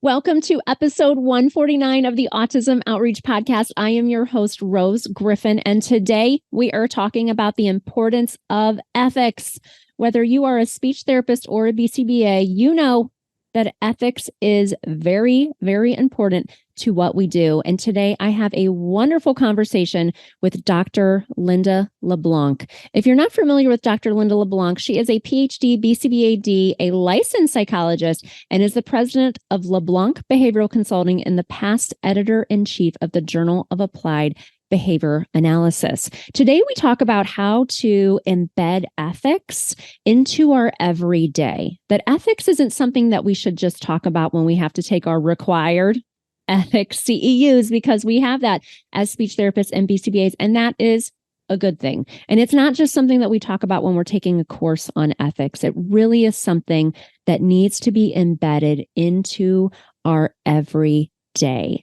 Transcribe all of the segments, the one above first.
Welcome to episode 149 of the Autism Outreach Podcast. I am your host, Rose Griffin, and today we are talking about the importance of ethics. Whether you are a speech therapist or a BCBA, you know that ethics is very, very important to what we do. And today I have a wonderful conversation with Dr. Linda LeBlanc. If you're not familiar with Dr. Linda LeBlanc, she is a PhD, BCBAD, a licensed psychologist, and is the president of LeBlanc Behavioral Consulting and the past editor-in-chief of the Journal of Applied Behavior Analysis. Today, we talk about how to embed ethics into our everyday. That ethics isn't something that we should just talk about when we have to take our required ethics CEUs, because we have that as speech therapists and BCBAs, and that is a good thing. And it's not just something that we talk about when we're taking a course on ethics. It really is something that needs to be embedded into our everyday.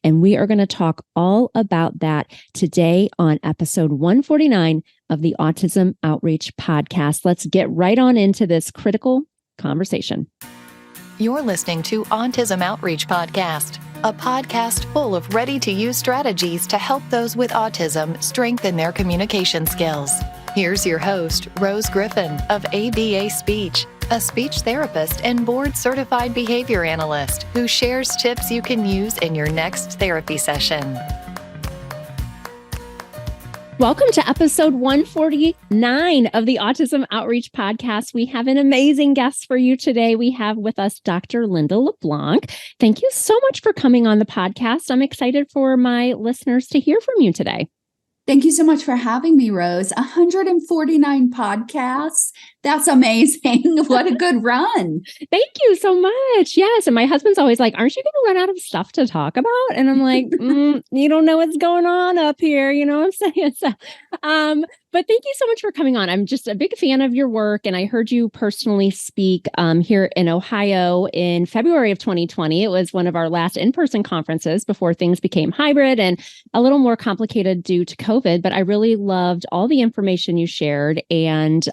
And we are going to talk all about that today on episode 149 of the Autism Outreach Podcast. Let's get right on into this critical conversation. You're listening to Autism Outreach Podcast, a podcast full of ready-to-use strategies to help those with autism strengthen their communication skills. Here's your host, Rose Griffin of ABA Speech, a speech therapist and board-certified behavior analyst who shares tips you can use in your next therapy session. Welcome to episode 149 of the Autism Outreach Podcast. We have an amazing guest for you today. We have with us Dr. Linda LeBlanc. Thank you so much for coming on the podcast. I'm excited for my listeners to hear from you today. Thank you so much for having me, Rose. 149 podcasts. That's amazing. What a good run. Thank you so much. Yes. And my husband's always like, aren't you going to run out of stuff to talk about? And I'm like, you don't know what's going on up here. You know what I'm saying? So, but thank you so much for coming on. I'm just a big fan of your work. And I heard you personally speak here in Ohio in February of 2020. It was one of our last in-person conferences before things became hybrid and a little more complicated due to COVID. But I really loved all the information you shared. And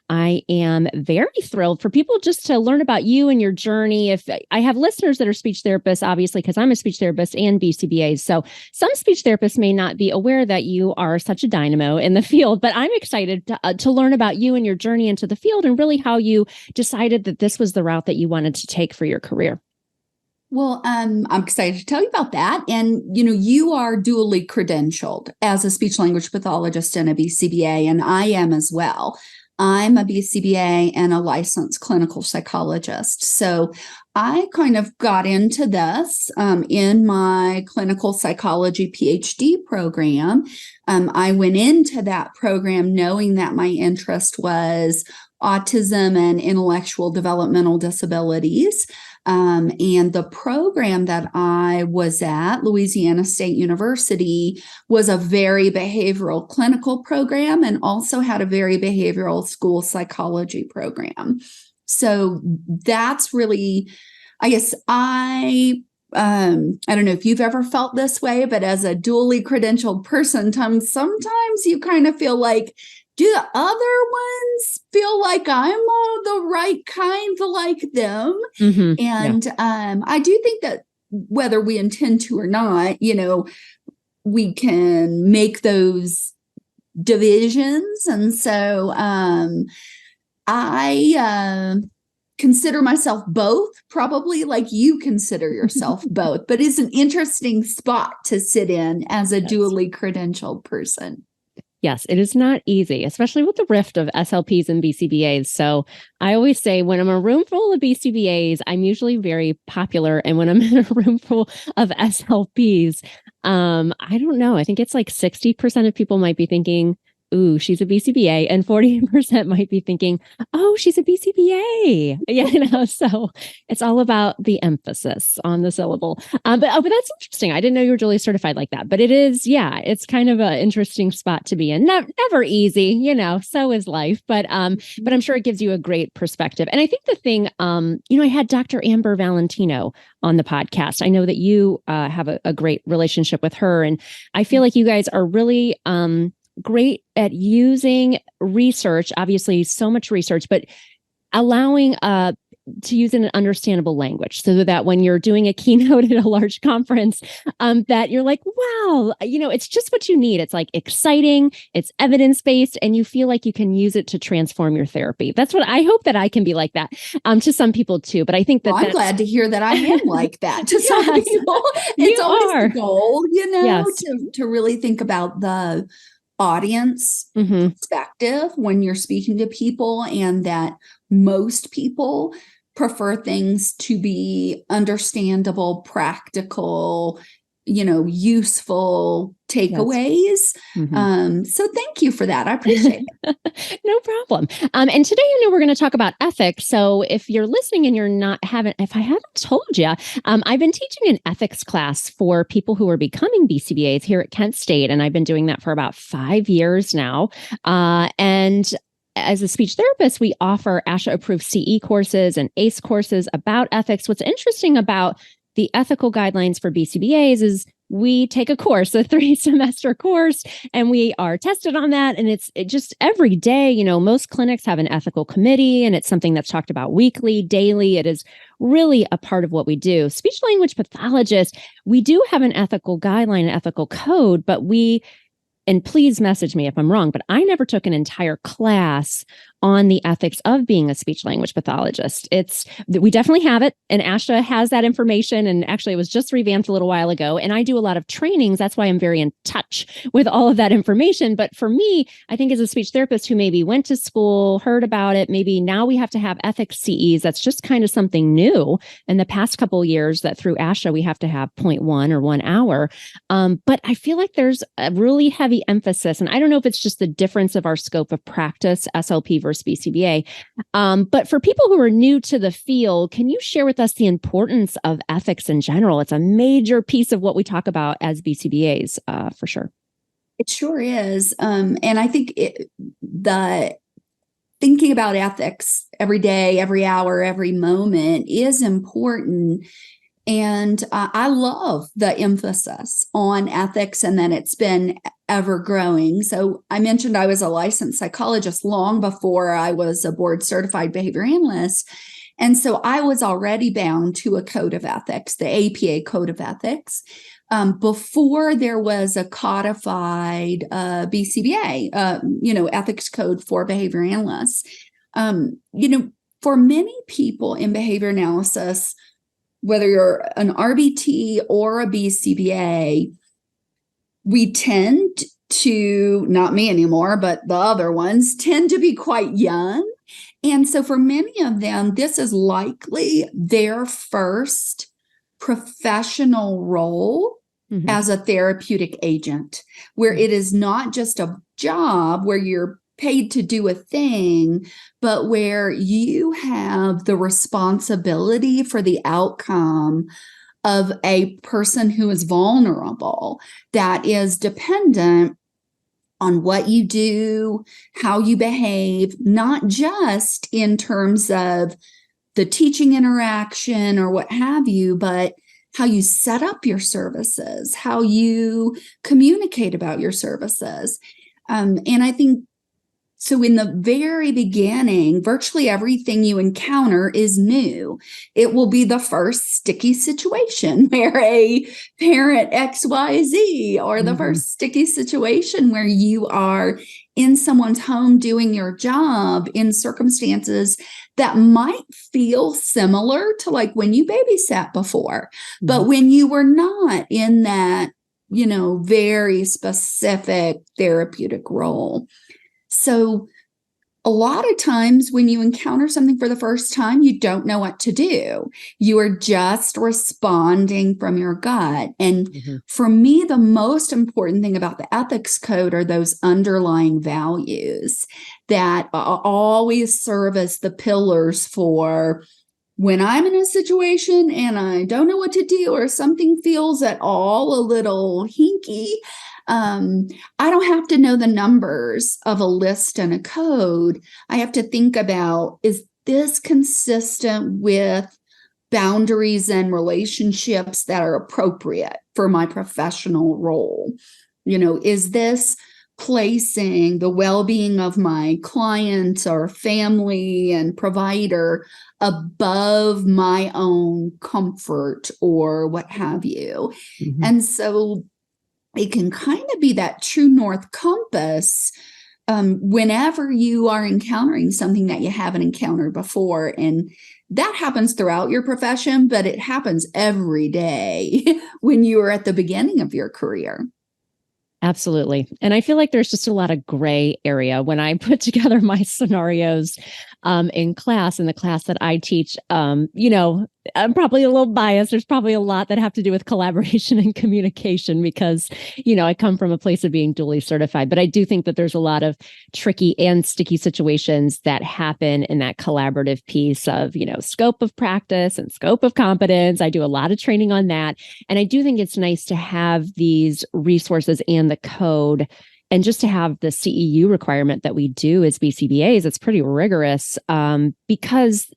I am very thrilled for people just to learn about you and your journey. If I have listeners that are speech therapists, obviously, because I'm a speech therapist and BCBAs. So some speech therapists may not be aware that you are such a dynamo in the field, but I'm excited to learn about you and your journey into the field and really how you decided that this was the route that you wanted to take for your career. Well, I'm excited to tell you about that. And, you are dually credentialed as a speech language pathologist and a BCBA, and I am as well. I'm a BCBA and a licensed clinical psychologist. So I kind of got into this in my clinical psychology PhD program. I went into that program knowing that my interest was autism and intellectual developmental disabilities. And the program that I was at, Louisiana State University, was a very behavioral clinical program and also had a very behavioral school psychology program. So that's really, I guess I don't know if you've ever felt this way, but as a dually credentialed person, sometimes you kind of feel like, do the other ones feel like I'm the right kind like them? Mm-hmm. And I do think that whether we intend to or not, we can make those divisions. And so I consider myself both, probably like you consider yourself both, but it's an interesting spot to sit in as a dually credentialed person. Yes, it is not easy, especially with the rift of SLPs and BCBAs. So I always say when I'm in a room full of BCBAs, I'm usually very popular. And when I'm in a room full of SLPs, I don't know. I think it's like 60% of people might be thinking, ooh, she's a BCBA, and 40% might be thinking, oh, she's a BCBA. So it's all about the emphasis on the syllable. But that's interesting. I didn't know you were dually certified like that, but it is, it's kind of an interesting spot to be in. Never easy, so is life, but I'm sure it gives you a great perspective. And I think the thing, I had Dr. Amber Valentino on the podcast. I know that you have a great relationship with her, and I feel like you guys are really, great at using research, obviously so much research, but allowing to use in an understandable language so that when you're doing a keynote at a large conference, that you're like, wow, it's just what you need. It's like exciting, it's evidence-based, and you feel like you can use it to transform your therapy. That's what I hope that I can be like that to some people too. But I think that I'm glad to hear that I am like that to some people. It's always the goal, Yes. to really think about the audience perspective when you're speaking to people, and that most people prefer things to be understandable, practical, useful takeaways. Yes. So thank you for that. I appreciate it. No problem. And today, we're going to talk about ethics. So if you're listening and if I haven't told you, I've been teaching an ethics class for people who are becoming BCBAs here at Kent State. And I've been doing that for about 5 years now. And as a speech therapist, we offer ASHA-approved CE courses and ACE courses about ethics. What's interesting about the ethical guidelines for BCBAs is we take a course, a 3-semester course, and we are tested on that. And it just every day, most clinics have an ethical committee, and it's something that's talked about weekly, daily. It is really a part of what we do. Speech language pathologists, we do have an ethical guideline, an ethical code, but and please message me if I'm wrong, but I never took an entire class on the ethics of being a speech language pathologist. We definitely have it, and ASHA has that information. And actually, it was just revamped a little while ago. And I do a lot of trainings. That's why I'm very in touch with all of that information. But for me, I think as a speech therapist who maybe went to school, heard about it, maybe now we have to have ethics CEs. That's just kind of something new in the past couple of years that through ASHA, we have to have 0.1 or 1 hour. But I feel like there's a really heavy emphasis, and I don't know if it's just the difference of our scope of practice, SLP versus BCBA. But for people who are new to the field, can you share with us the importance of ethics in general? It's a major piece of what we talk about as BCBAs, for sure. It sure is. And I think the thinking about ethics every day, every hour, every moment is important. And I love the emphasis on ethics, and that it's been ever growing. So I mentioned I was a licensed psychologist long before I was a board certified behavior analyst. And so I was already bound to a code of ethics, the APA code of ethics, before there was a codified BCBA, ethics code for behavior analysts. For many people in behavior analysis, whether you're an RBT or a BCBA, we tend to, not me anymore, but the other ones tend to be quite young. And so for many of them, this is likely their first professional role as a therapeutic agent, where it is not just a job where you're paid to do a thing, but where you have the responsibility for the outcome of a person who is vulnerable, that is dependent on what you do, how you behave, not just in terms of the teaching interaction or what have you, but how you set up your services, how you communicate about your services. And I think so in the very beginning, virtually everything you encounter is new. It will be the first sticky situation where a parent XYZ, or the first sticky situation where you are in someone's home doing your job in circumstances that might feel similar to like when you babysat before, but when you were not in that, very specific therapeutic role. So a lot of times when you encounter something for the first time, you don't know what to do. You are just responding from your gut. And for me, the most important thing about the ethics code are those underlying values that always serve as the pillars for when I'm in a situation and I don't know what to do, or something feels at all a little hinky. I don't have to know the numbers of a list and a code. I have to think about, is this consistent with boundaries and relationships that are appropriate for my professional role? Is this placing the well-being of my clients or family and provider above my own comfort or what have you. Mm-hmm. And so it can kind of be that true north compass whenever you are encountering something that you haven't encountered before. And that happens throughout your profession, but it happens every day when you are at the beginning of your career. Absolutely. And I feel like there's just a lot of gray area when I put together my scenarios in class, in the class that I teach. I'm probably a little biased. There's probably a lot that have to do with collaboration and communication because, I come from a place of being dually certified. But I do think that there's a lot of tricky and sticky situations that happen in that collaborative piece of, scope of practice and scope of competence. I do a lot of training on that. And I do think it's nice to have these resources and the code. And just to have the CEU requirement that we do as BCBAs, it's pretty rigorous because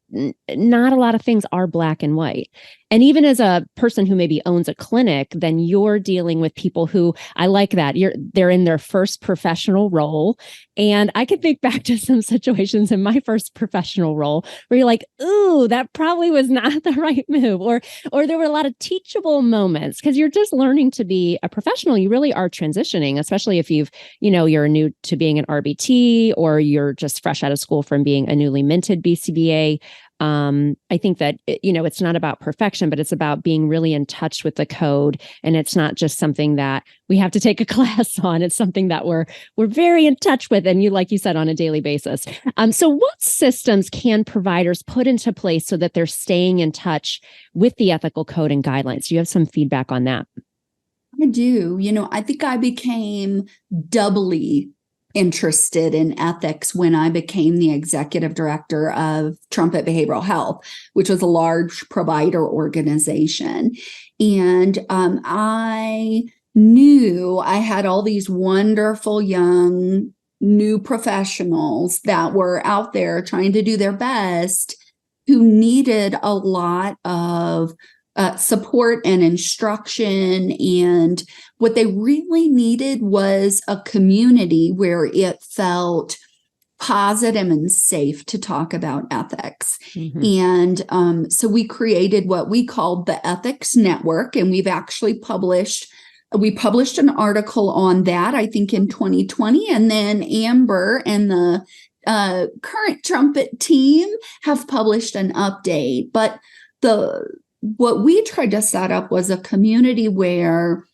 not a lot of things are black and white. And even as a person who maybe owns a clinic, then you're dealing with people who, I like that, they're in their first professional role. And I can think back to some situations in my first professional role where you're like, ooh, that probably was not the right move. Or there were a lot of teachable moments because you're just learning to be a professional. You really are transitioning, especially if you're new to being an RBT or you're just fresh out of school from being a newly minted BCBA. I think that, it's not about perfection, but it's about being really in touch with the code. And it's not just something that we have to take a class on. It's something that we're very in touch with. And like you said, on a daily basis. So what systems can providers put into place so that they're staying in touch with the ethical code and guidelines? Do you have some feedback on that? I do. I think I became doubly interested in ethics when I became the executive director of Trumpet Behavioral Health, which was a large provider organization. And I knew I had all these wonderful young new professionals that were out there trying to do their best, who needed a lot of support and instruction. And what they really needed was a community where it felt positive and safe to talk about ethics. Mm-hmm. And so we created what we called the Ethics Network, and we've actually published an article on that, I think in 2020, and then Amber and the current Trumpet team have published an update. But what we tried to set up was a community where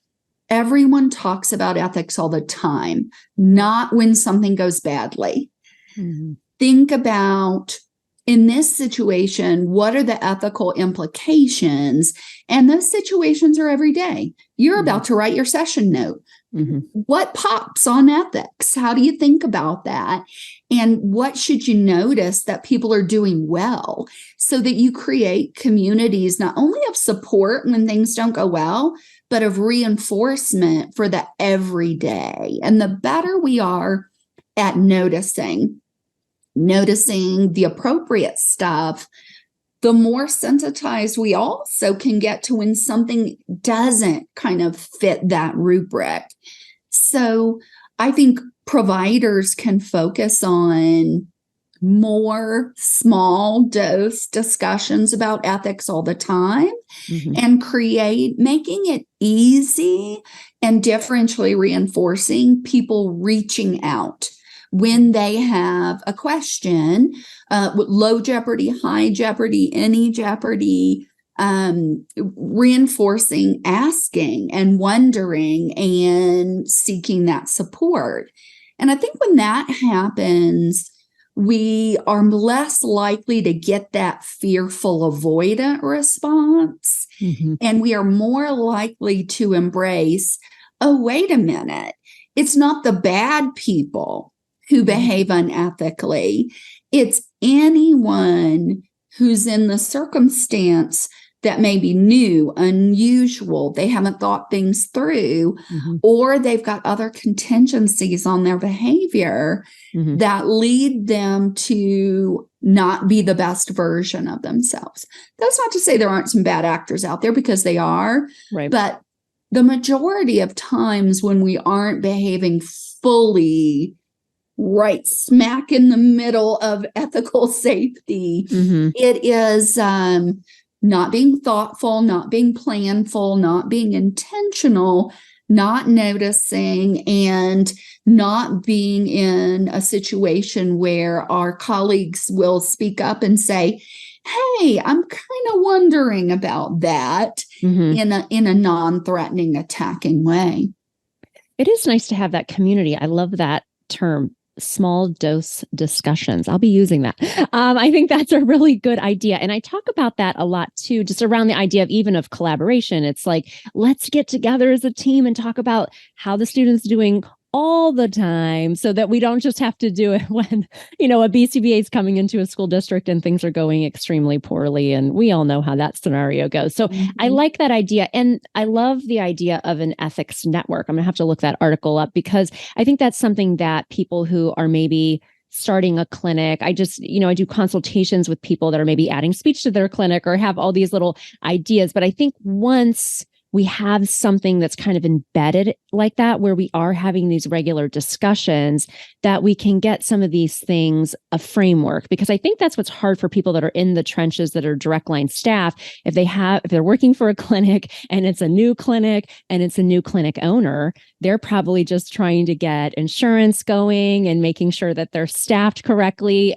everyone talks about ethics all the time, not when something goes badly. Mm-hmm. Think about, in this situation, what are the ethical implications? And those situations are every day. You're mm-hmm. about to write your session note. Mm-hmm. What pops on ethics? How do you think about that? And what should you notice that people are doing well, so that you create communities not only of support when things don't go well, but of reinforcement for the everyday. And the better we are at noticing the appropriate stuff, the more sensitized we also can get to when something doesn't kind of fit that rubric. So I think providers can focus on more small dose discussions about ethics all the time, mm-hmm. and making it easy and differentially reinforcing people reaching out when they have a question, low jeopardy, high jeopardy, any jeopardy, reinforcing, asking and wondering and seeking that support. And I think when that happens, we are less likely to get that fearful avoidant response. Mm-hmm. And we are more likely to embrace, oh, wait a minute, it's not the bad people who behave unethically. It's anyone who's in the circumstance that may be new, unusual, they haven't thought things through, mm-hmm. or they've got other contingencies on their behavior, mm-hmm. that lead them to not be the best version of themselves. That's not to say there aren't some bad actors out there, because they are, right. But the majority of times when we aren't behaving fully right smack in the middle of ethical safety, it is not being thoughtful, not being planful, not being intentional, not noticing, and not being in a situation where our colleagues will speak up and say, hey, I'm kind of wondering about that in a non-threatening, attacking way. It is nice to have that community. I love that term, small dose discussions. I'll be using that. I think that's a really good idea. And I talk about that a lot too, just around the idea of even of collaboration. It's like, let's get together as a team and talk about how the student's doing all the time so that we don't just have to do it when, a BCBA is coming into a school district and things are going extremely poorly. And we all know how that scenario goes. So I like that idea. And I love the idea of an ethics network. I'm going to have to look that article up because I think that's something that people who are maybe starting a clinic, I do consultations with people that are maybe adding speech to their clinic or have all these little ideas. But I think once we have something that's kind of embedded like that, where we are having these regular discussions, that we can get some of these things a framework. Because I think that's what's hard for people that are in the trenches, that are direct line staff. If they're working for a clinic and it's a new clinic and it's a new clinic owner, they're probably just trying to get insurance going and making sure that they're staffed correctly.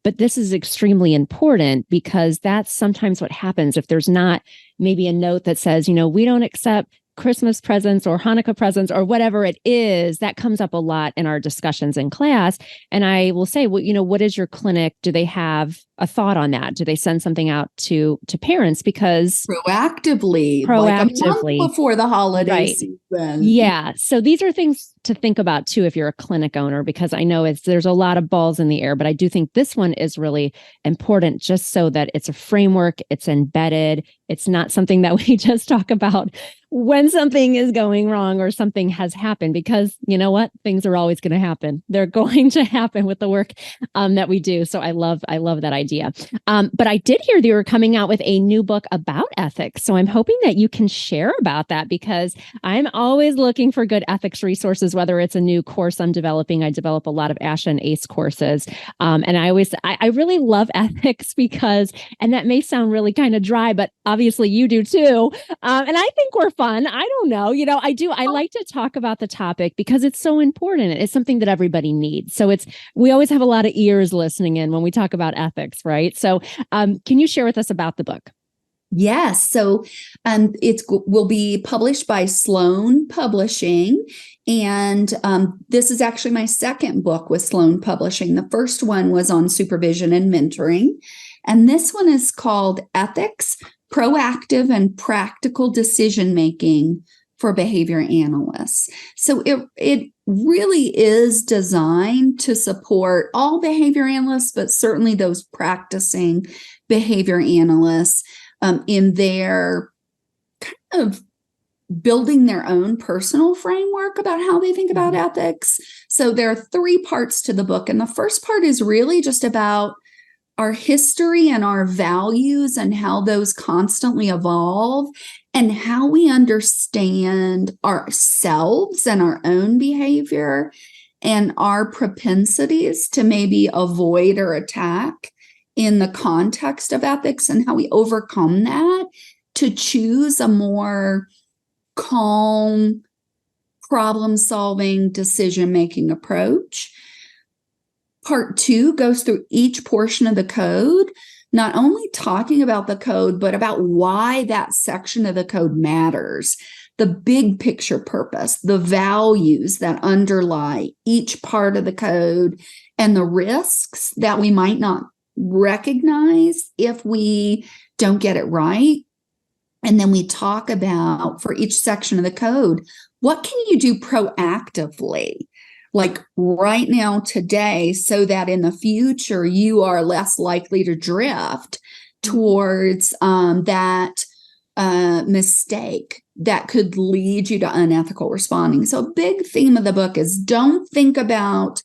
But this is extremely important because that's sometimes what happens if there's not maybe a note that says, we don't accept Christmas presents or Hanukkah presents or whatever it is. That comes up a lot in our discussions in class. And I will say, well, what is your clinic? Do they have a thought on that? Do they send something out to parents? Because proactively, like a month before the holiday season. Yeah. So these are things to think about too, if you're a clinic owner, because I know there's a lot of balls in the air, but I do think this one is really important just so that it's a framework, it's embedded. It's not something that we just talk about when something is going wrong or something has happened, because you know what? Things are always going to happen. They're going to happen with the work that we do. So I love that idea. But I did hear that you were coming out with a new book about ethics. So I'm hoping that you can share about that, because I'm always looking for good ethics resources, whether it's a new course I'm developing. I develop a lot of ASHA and ACE courses. And I really love ethics because, and that may sound really kind of dry, but obviously you do too. And I think we're fun. I don't know. I like to talk about the topic because it's so important. It's something that everybody needs. So we always have a lot of ears listening in when we talk about ethics, right? So can you share with us about the book? Yes. So it will be published by Sloan Publishing. And this is actually my second book with Sloan Publishing. The first one was on supervision and mentoring. And this one is called Ethics, Proactive and Practical Decision-Making for Behavior Analysts. So it really is designed to support all behavior analysts, but certainly those practicing behavior analysts in their kind of building their own personal framework about how they think about ethics. So there are 3 parts to the book. And the first part is really just about our history and our values and how those constantly evolve and how we understand ourselves and our own behavior and our propensities to maybe avoid or attack in the context of ethics, and how we overcome that to choose a more calm, problem-solving, decision-making approach. Part 2 goes through each portion of the code, not only talking about the code, but about why that section of the code matters, the big picture purpose, the values that underlie each part of the code, and the risks that we might not recognize if we don't get it right. And then we talk about, for each section of the code, what can you do proactively, like right now, today, so that in the future you are less likely to drift towards that mistake that could lead you to unethical responding. So a big theme of the book is don't think about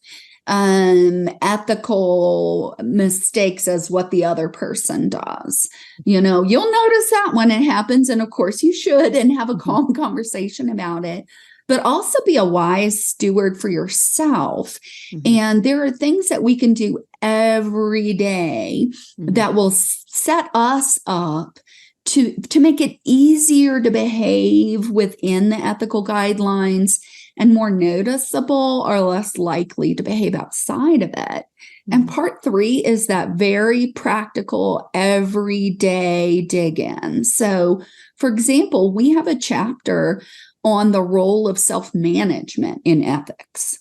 ethical mistakes as what the other person does. You'll notice that when it happens, and of course you should, and have a calm conversation about it, but also be a wise steward for yourself. And there are things that we can do every day that will set us up to make it easier to behave within the ethical guidelines, and more noticeable or less likely to behave outside of it. And part 3 is that very practical, everyday dig in. So, for example, we have a chapter on the role of self-management in ethics.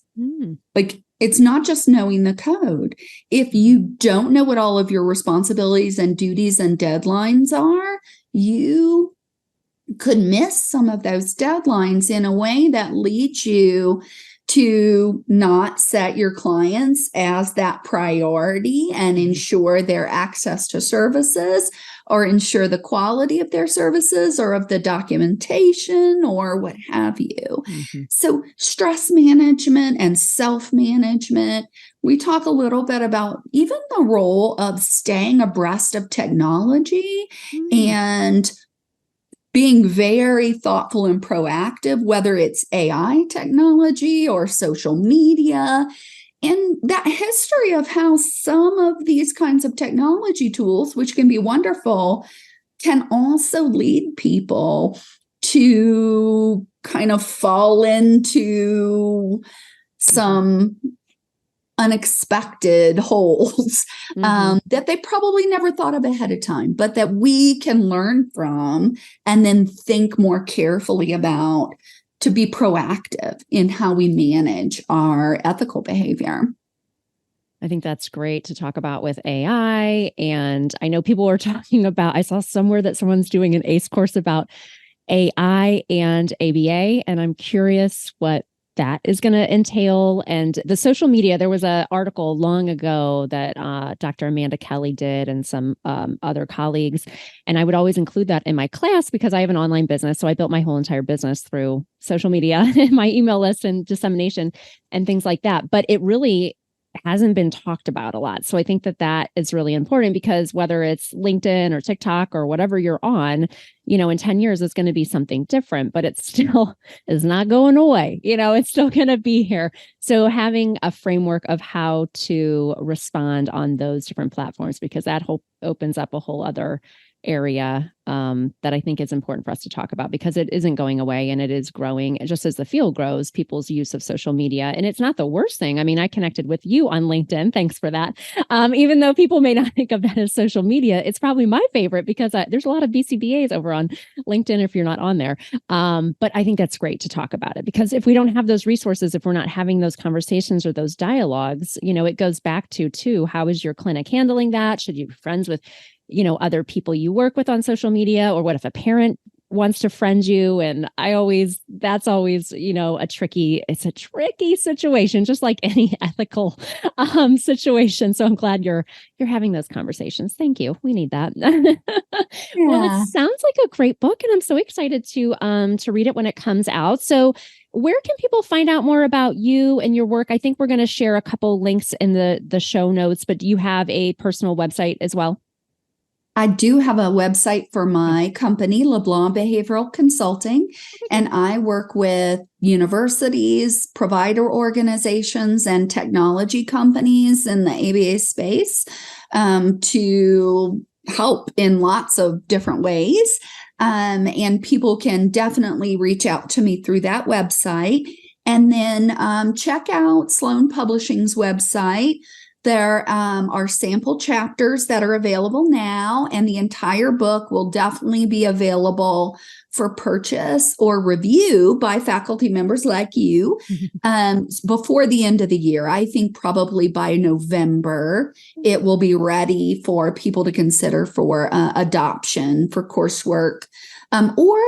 Like, it's not just knowing the code. If you don't know what all of your responsibilities and duties and deadlines are, you could miss some of those deadlines in a way that leads you to not set your clients as that priority and ensure their access to services, or ensure the quality of their services or of the documentation or what have you. So stress management and self-management. We talk a little bit about even the role of staying abreast of technology and being very thoughtful and proactive, whether it's AI technology or social media, and that history of how some of these kinds of technology tools, which can be wonderful, can also lead people to kind of fall into some unexpected holes that they probably never thought of ahead of time, but that we can learn from and then think more carefully about to be proactive in how we manage our ethical behavior. I think that's great to talk about with AI. And I know people are talking about, I saw somewhere that someone's doing an ACE course about AI and ABA, and I'm curious what that is going to entail. And the social media, there was an article long ago that Dr. Amanda Kelly did and some other colleagues. And I would always include that in my class because I have an online business. So I built my whole entire business through social media, my email list and dissemination and things like that. But it really hasn't been talked about a lot. So I think that is really important, because whether it's LinkedIn or TikTok or whatever you're on, in 10 years, it's going to be something different, but it still is not going away. It's still going to be here. So having a framework of how to respond on those different platforms, because that opens up a whole other area that I think is important for us to talk about, because it isn't going away and it is growing. Just as the field grows, people's use of social media, and it's not the worst thing. I mean, I connected with you on LinkedIn. Thanks for that. Even though people may not think of that as social media, it's probably my favorite because there's a lot of BCBAs over on LinkedIn if you're not on there. But I think that's great to talk about it, because if we don't have those resources, if we're not having those conversations or those dialogues, it goes back to how is your clinic handling that? Should you be friends with other people you work with on social media? Or what if a parent wants to friend you? And that's always, a tricky situation, just like any ethical situation. So I'm glad you're having those conversations. Thank you. We need that. Well, it sounds like a great book, and I'm so excited to read it when it comes out. So where can people find out more about you and your work? I think we're going to share a couple links in the show notes, but do you have a personal website as well? I do have a website for my company, LeBlanc Behavioral Consulting, and I work with universities, provider organizations, and technology companies in the ABA space to help in lots of different ways. And people can definitely reach out to me through that website. And then check out Sloan Publishing's website. There are sample chapters that are available now, and the entire book will definitely be available for purchase or review by faculty members like you before the end of the year. I think probably by November, it will be ready for people to consider for adoption for coursework, or,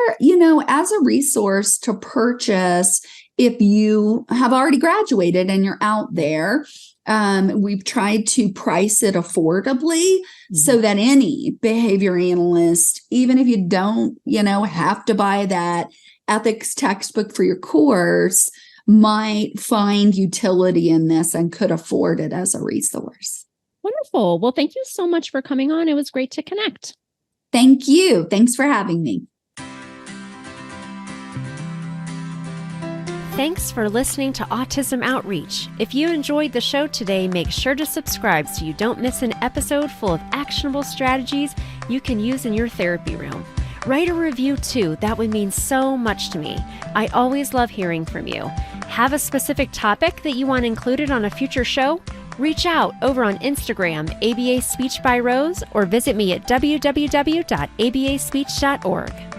as a resource to purchase if you have already graduated and you're out there. We've tried to price it affordably so that any behavior analyst, even if you don't, have to buy that ethics textbook for your course, might find utility in this and could afford it as a resource. Wonderful. Well, thank you so much for coming on. It was great to connect. Thank you. Thanks for having me. Thanks for listening to Autism Outreach. If you enjoyed the show today, make sure to subscribe so you don't miss an episode full of actionable strategies you can use in your therapy room. Write a review too. That would mean so much to me. I always love hearing from you. Have a specific topic that you want included on a future show? Reach out over on Instagram, ABA Speech by Rose, or visit me at www.abaspeech.org.